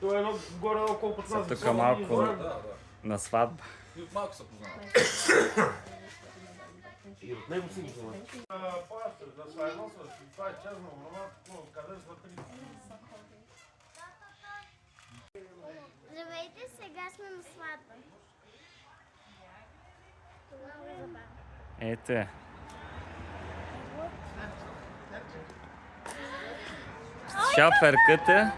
Това е едно горе колкото нас. Тук малко на сватба. И от малко се познават. И от него си мисля. Да се едно с това е честно, къде са три? Здравейте, сега сме на сватба. Това е забавно. Ето е. Шоферката.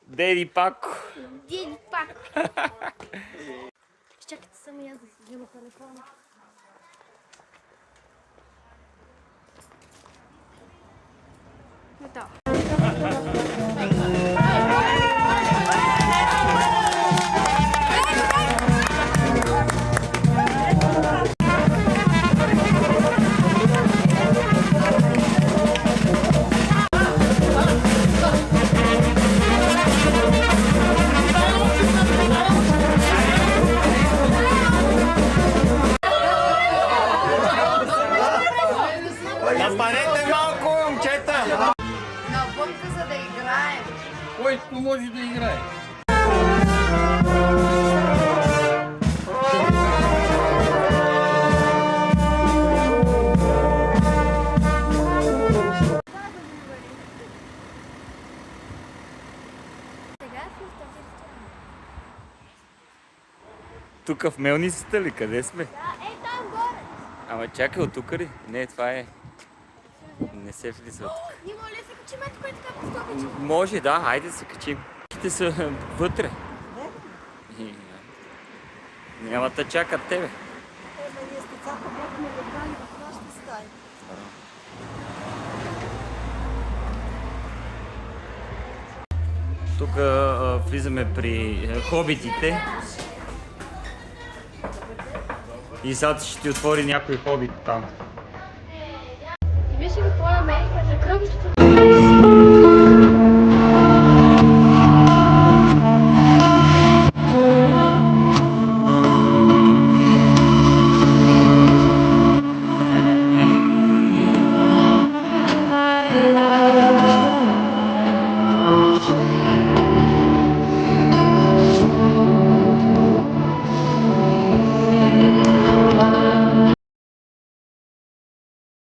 Деди Пако. Дин пак. Чакайте само я да си взема телефона. Готово. Напарете малко, момчета! Навънка, за да играем. Който може да играе. Сега сме в този ресторант. Тук в Мелницата ли? Къде сме? Да, там горе. Ама чакай, от тук ли? Не, това е. Не се влиза от тук. Ние моля да се качим ето кой така по стопича. Може, да, хайде да се качим. Те са вътре. И, няма да чакат тебе. Ние с децата бяхме легнали в нашата стая. Тук влизаме при хобитите. И сега ще ти отвори някой хобит там. И виж ли какво намерихме за кръвището?